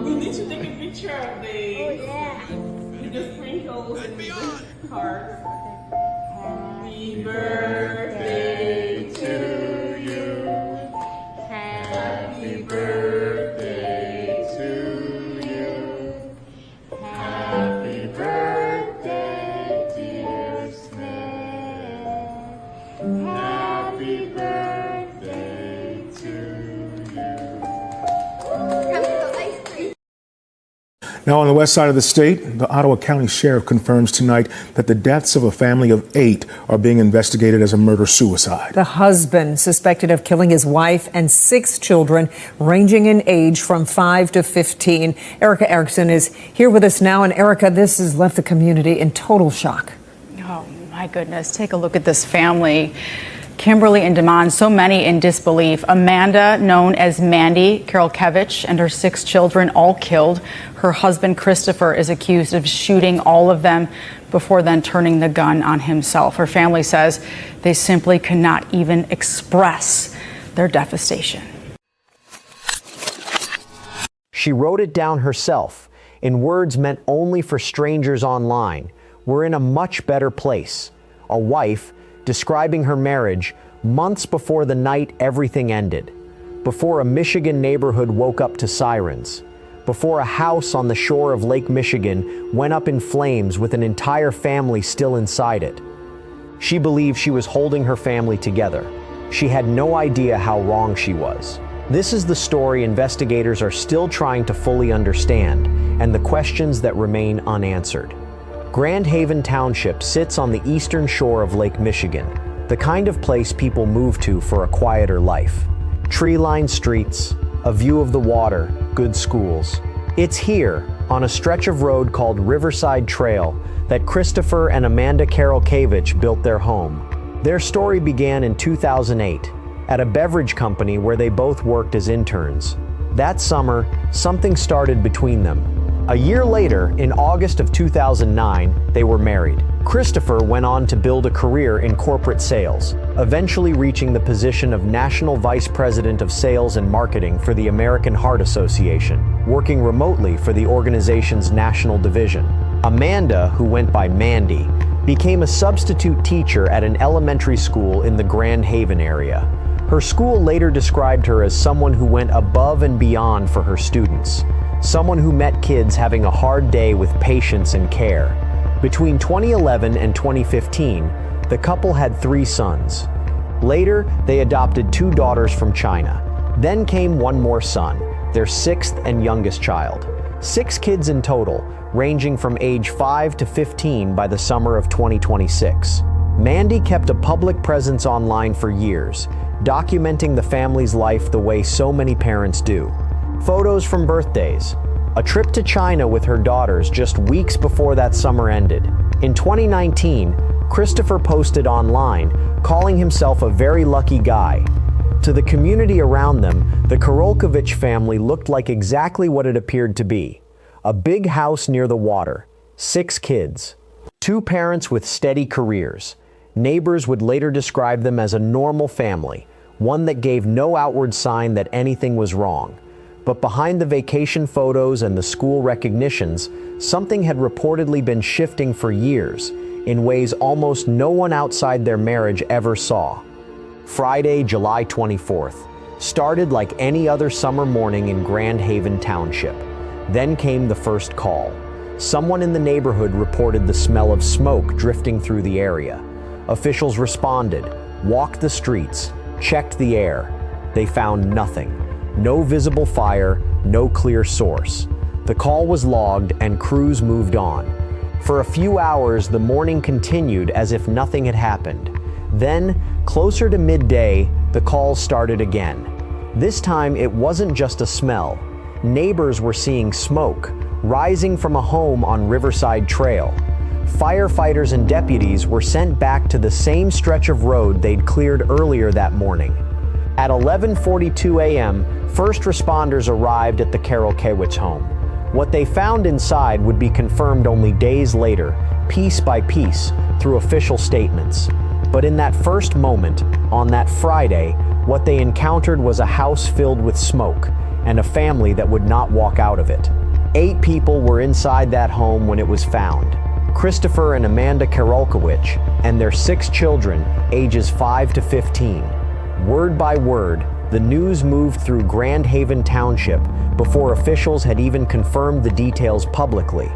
We need to take a picture of yeah. with the sprinkles and the cards. Happy birthday to you. Happy birthday to you. Happy birthday, dear Smith. Happy birthday to you. Now, on the west side of the state, the Ottawa County Sheriff confirms tonight that the deaths of a family of 8 are being investigated as a murder-suicide. The husband suspected of killing his wife and 6 children, ranging in age from 5 to 15. Erica Erickson is here with us now. And Erica, this has left the community in total shock. Oh, my goodness. Take a look at this family. Kimberly and Damon, so many in disbelief. Amanda, known as Mandy Karolkiewicz, and her 6 children all killed. Her husband, Kristopher, is accused of shooting all of them before then turning the gun on himself. Her family says they simply cannot even express their devastation. She wrote it down herself in words meant only for strangers online. We're in a much better place. A wife describing her marriage months before the night everything ended, before a Michigan neighborhood woke up to sirens, before a house on the shore of Lake Michigan went up in flames with an entire family still inside it. She believed she was holding her family together. She had no idea how wrong she was. This is the story investigators are still trying to fully understand, and the questions that remain unanswered. Grand Haven Township sits on the eastern shore of Lake Michigan, the kind of place people move to for a quieter life. Tree-lined streets, a view of the water, good schools. It's here, on a stretch of road called Riverside Trail, that Kristopher and Amanda Karolkiewicz built their home. Their story began in 2008, at a beverage company where they both worked as interns. That summer, something started between them. A year later, in August of 2009, they were married. Kristopher went on to build a career in corporate sales, eventually reaching the position of National Vice President of Sales and Marketing for the American Heart Association, working remotely for the organization's national division. Amanda, who went by Mandy, became a substitute teacher at an elementary school in the Grand Haven area. Her school later described her as someone who went above and beyond for her students. Someone who met kids having a hard day with patience and care. Between 2011 and 2015, the couple had 3 sons. Later, they adopted 2 daughters from China. Then came one more son, their 6th and youngest child. 6 kids in total, ranging from age 5 to 15 by the summer of 2026. Mandy kept a public presence online for years, documenting the family's life the way so many parents do. Photos from birthdays, a trip to China with her daughters just weeks before that summer ended. In 2019, Kristopher posted online, calling himself a very lucky guy. To the community around them, the Karolkiewicz family looked like exactly what it appeared to be. A big house near the water, 6 kids, 2 parents with steady careers. Neighbors would later describe them as a normal family, one that gave no outward sign that anything was wrong. But behind the vacation photos and the school recognitions, something had reportedly been shifting for years, in ways almost no one outside their marriage ever saw. Friday, July 24th, started like any other summer morning in Grand Haven Township. Then came the first call. Someone in the neighborhood reported the smell of smoke drifting through the area. Officials responded, walked the streets, checked the air. They found nothing. No visible fire, no clear source. The call was logged and crews moved on. For a few hours, the morning continued as if nothing had happened. Then, closer to midday, the calls started again. This time, it wasn't just a smell. Neighbors were seeing smoke, rising from a home on Riverside Trail. Firefighters and deputies were sent back to the same stretch of road they'd cleared earlier that morning. At 11:42 a.m., first responders arrived at the Karolkiewicz home. What they found inside would be confirmed only days later, piece by piece, through official statements. But in that first moment, on that Friday, what they encountered was a house filled with smoke, and a family that would not walk out of it. 8 people were inside that home when it was found. Kristopher and Amanda Karolkiewicz and their 6 children, ages 5 to 15. Word by word, the news moved through Grand Haven Township before officials had even confirmed the details publicly.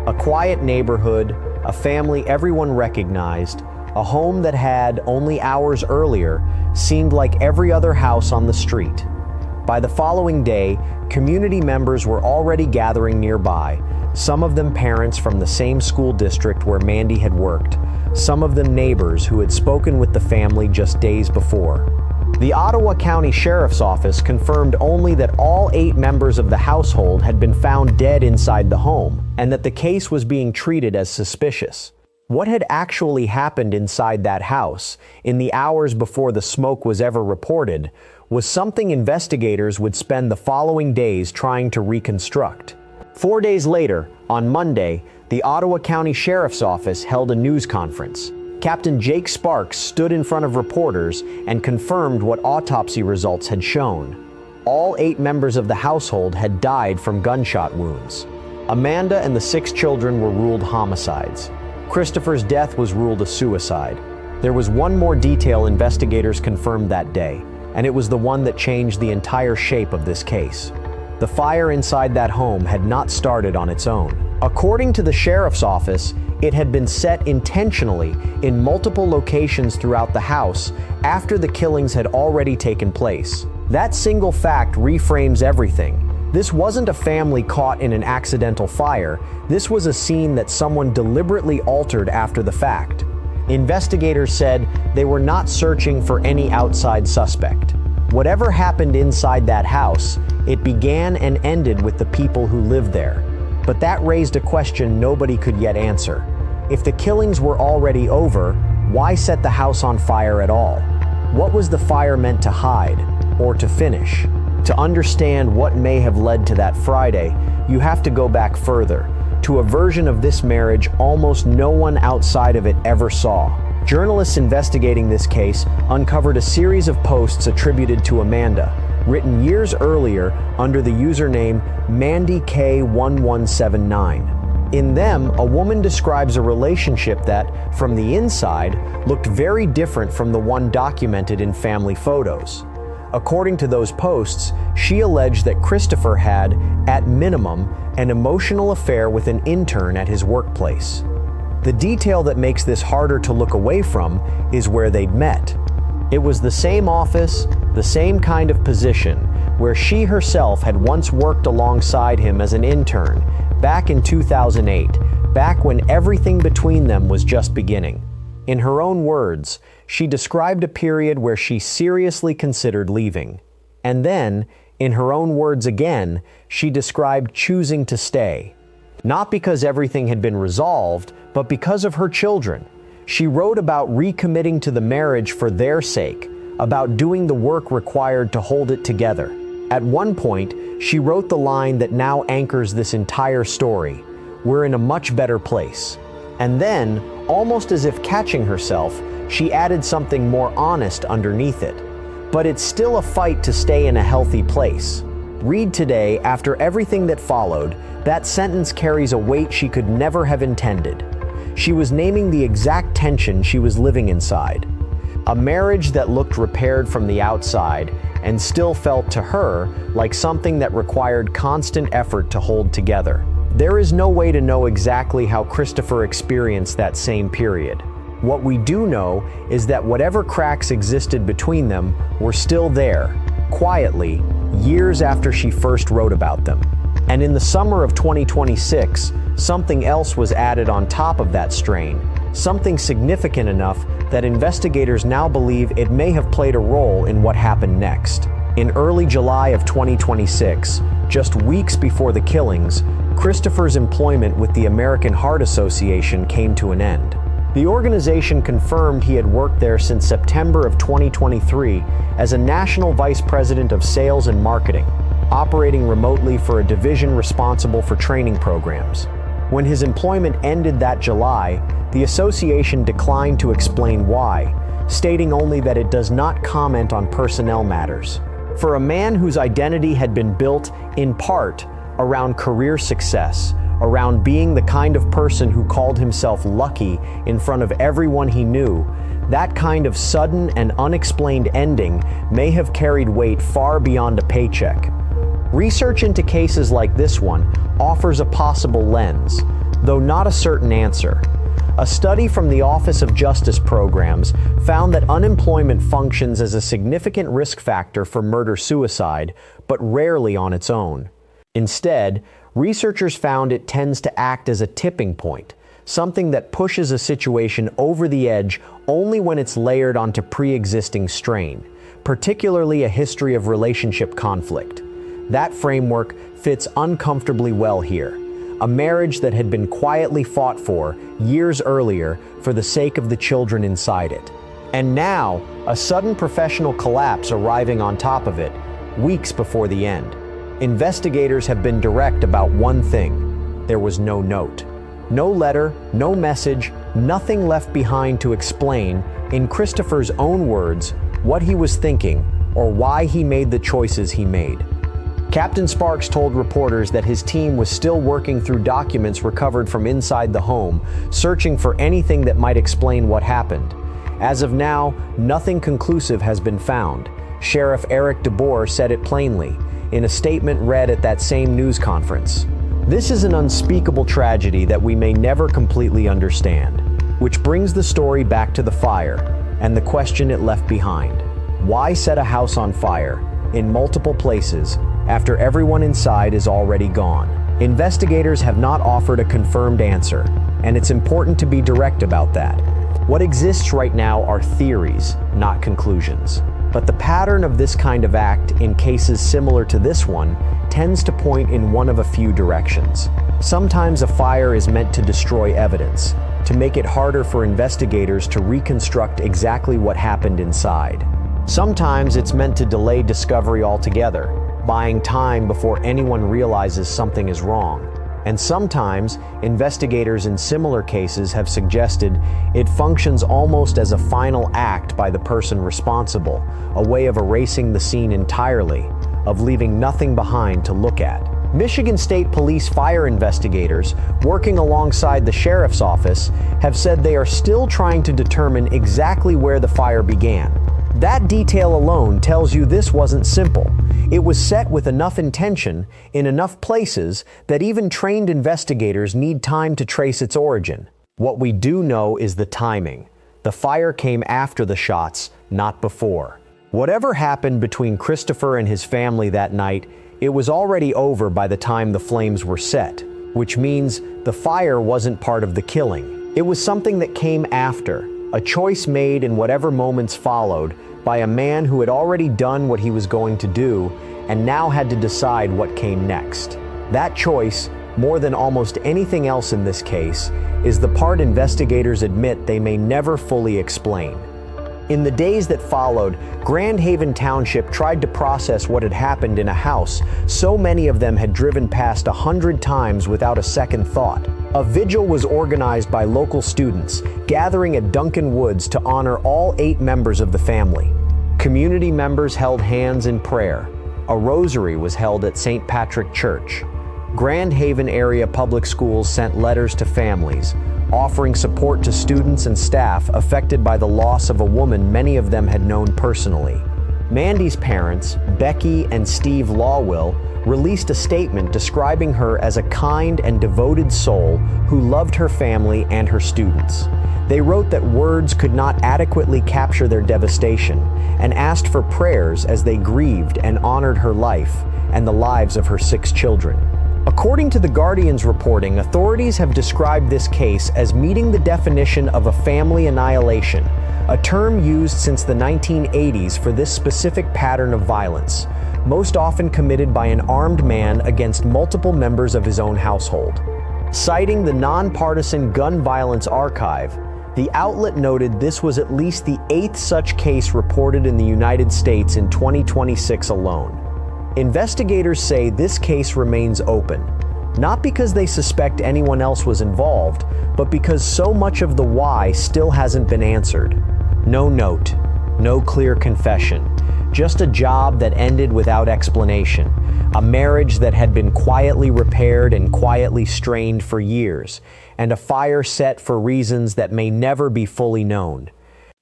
A quiet neighborhood, a family everyone recognized, a home that had, only hours earlier, seemed like every other house on the street. By the following day, community members were already gathering nearby, some of them parents from the same school district where Mandy had worked, some of them neighbors who had spoken with the family just days before. The Ottawa County Sheriff's Office confirmed only that all 8 members of the household had been found dead inside the home, and that the case was being treated as suspicious. What had actually happened inside that house, in the hours before the smoke was ever reported, was something investigators would spend the following days trying to reconstruct. 4 days later, on Monday, the Ottawa County Sheriff's Office held a news conference. Captain Jake Sparks stood in front of reporters and confirmed what autopsy results had shown. All 8 members of the household had died from gunshot wounds. Amanda and the 6 children were ruled homicides. Kristopher's death was ruled a suicide. There was one more detail investigators confirmed that day, and it was the one that changed the entire shape of this case. The fire inside that home had not started on its own. According to the sheriff's office, it had been set intentionally in multiple locations throughout the house after the killings had already taken place. That single fact reframes everything. This wasn't a family caught in an accidental fire. This was a scene that someone deliberately altered after the fact. Investigators said they were not searching for any outside suspect. Whatever happened inside that house, it began and ended with the people who lived there. But that raised a question nobody could yet answer. If the killings were already over, why set the house on fire at all? What was the fire meant to hide, or to finish? To understand what may have led to that Friday, you have to go back further, to a version of this marriage almost no one outside of it ever saw. Journalists investigating this case uncovered a series of posts attributed to Amanda, written years earlier under the username MandyK1179. In them, a woman describes a relationship that, from the inside, looked very different from the one documented in family photos. According to those posts, she alleged that Kristopher had, at minimum, an emotional affair with an intern at his workplace. The detail that makes this harder to look away from is where they'd met. It was the same office, the same kind of position, where she herself had once worked alongside him as an intern, back in 2008, back when everything between them was just beginning. In her own words, she described a period where she seriously considered leaving. And then, in her own words again, she described choosing to stay. Not because everything had been resolved, but because of her children. She wrote about recommitting to the marriage for their sake, about doing the work required to hold it together. At one point, she wrote the line that now anchors this entire story: "We're in a much better place." And then, almost as if catching herself, she added something more honest underneath it. "But it's still a fight to stay in a healthy place." Read today, after everything that followed, that sentence carries a weight she could never have intended. She was naming the exact tension she was living inside. A marriage that looked repaired from the outside and still felt to her like something that required constant effort to hold together. There is no way to know exactly how Kristopher experienced that same period. What we do know is that whatever cracks existed between them were still there, quietly, years after she first wrote about them. And in the summer of 2026, something else was added on top of that strain, something significant enough that investigators now believe it may have played a role in what happened next. In early July of 2026, just weeks before the killings, Kristopher's employment with the American Heart Association came to an end. The organization confirmed he had worked there since September of 2023 as a national vice president of sales and marketing, operating remotely for a division responsible for training programs. When his employment ended that July, the association declined to explain why, stating only that it does not comment on personnel matters. For a man whose identity had been built, in part, around career success, around being the kind of person who called himself lucky in front of everyone he knew, that kind of sudden and unexplained ending may have carried weight far beyond a paycheck. Research into cases like this one offers a possible lens, though not a certain answer. A study from the Office of Justice Programs found that unemployment functions as a significant risk factor for murder-suicide, but rarely on its own. Instead, researchers found it tends to act as a tipping point, something that pushes a situation over the edge only when it's layered onto pre-existing strain, particularly a history of relationship conflict. That framework fits uncomfortably well here. A marriage that had been quietly fought for years earlier for the sake of the children inside it. And now, a sudden professional collapse arriving on top of it, weeks before the end. Investigators have been direct about one thing: there was no note. No letter, no message, nothing left behind to explain, in Kristopher's own words, what he was thinking or why he made the choices he made. Captain Sparks told reporters that his team was still working through documents recovered from inside the home, searching for anything that might explain what happened. As of now, nothing conclusive has been found. Sheriff Eric DeBoer said it plainly, in a statement read at that same news conference. This is an unspeakable tragedy that we may never completely understand, which brings the story back to the fire and the question it left behind. Why set a house on fire in multiple places after everyone inside is already gone? Investigators have not offered a confirmed answer, and it's important to be direct about that. What exists right now are theories, not conclusions. But the pattern of this kind of act in cases similar to this one tends to point in one of a few directions. Sometimes a fire is meant to destroy evidence, to make it harder for investigators to reconstruct exactly what happened inside. Sometimes it's meant to delay discovery altogether, buying time before anyone realizes something is wrong. And sometimes, investigators in similar cases have suggested it functions almost as a final act by the person responsible, a way of erasing the scene entirely, of leaving nothing behind to look at. Michigan State Police fire investigators, working alongside the sheriff's office, have said they are still trying to determine exactly where the fire began. That detail alone tells you this wasn't simple. It was set with enough intention, in enough places, that even trained investigators need time to trace its origin. What we do know is the timing. The fire came after the shots, not before. Whatever happened between Kristopher and his family that night, it was already over by the time the flames were set, which means the fire wasn't part of the killing. It was something that came after, a choice made in whatever moments followed by a man who had already done what he was going to do and now had to decide what came next. That choice, more than almost anything else in this case, is the part investigators admit they may never fully explain. In the days that followed, Grand Haven Township tried to process what had happened in a house so many of them had driven past 100 times without a second thought. A vigil was organized by local students, gathering at Duncan Woods to honor all 8 members of the family. Community members held hands in prayer. A rosary was held at St. Patrick Church. Grand Haven area public schools sent letters to families, offering support to students and staff affected by the loss of a woman many of them had known personally. Mandy's parents, Becky and Steve Lawwill, released a statement describing her as a kind and devoted soul who loved her family and her students. They wrote that words could not adequately capture their devastation and asked for prayers as they grieved and honored her life and the lives of her 6 children. According to The Guardian's reporting, authorities have described this case as meeting the definition of a family annihilation, a term used since the 1980s for this specific pattern of violence, most often committed by an armed man against multiple members of his own household. Citing the nonpartisan Gun Violence Archive, the outlet noted this was at least the 8th such case reported in the United States in 2026 alone. Investigators say this case remains open, not because they suspect anyone else was involved, but because so much of the why still hasn't been answered. No note, no clear confession, Just a job that ended without explanation. A marriage that had been quietly repaired and quietly strained for years. And a fire set for reasons that may never be fully known.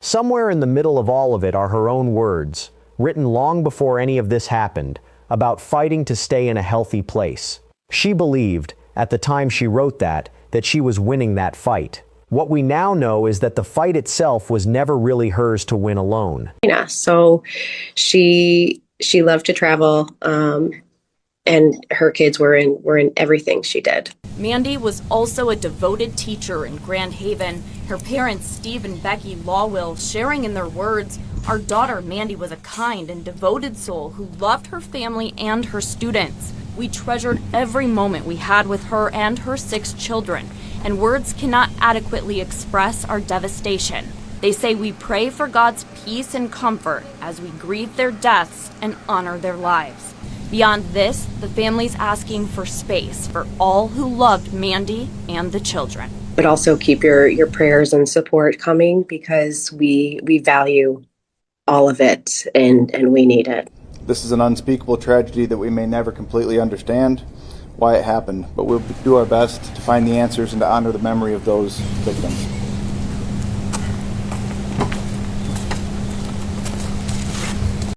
Somewhere in the middle of all of it are her own words, written long before any of this happened, about fighting to stay in a healthy place. She believed, at the time she wrote that she was winning that fight. What we now know is that the fight itself was never really hers to win alone. Yeah, so she loved to travel, and her kids were in everything she did. Mandy was also a devoted teacher in Grand Haven. Her parents, Steve and Becky Lawwill, sharing in their words, "Our daughter Mandy was a kind and devoted soul who loved her family and her students. We treasured every moment we had with her and her 6 children, and words cannot adequately express our devastation. They say we pray for God's peace and comfort as we grieve their deaths and honor their lives. Beyond this, the family's asking for space for all who loved Mandy and the children." But also keep your prayers and support coming, because we value all of it and we need it. This is an unspeakable tragedy that we may never completely understand why it happened, but we'll do our best to find the answers and to honor the memory of those victims.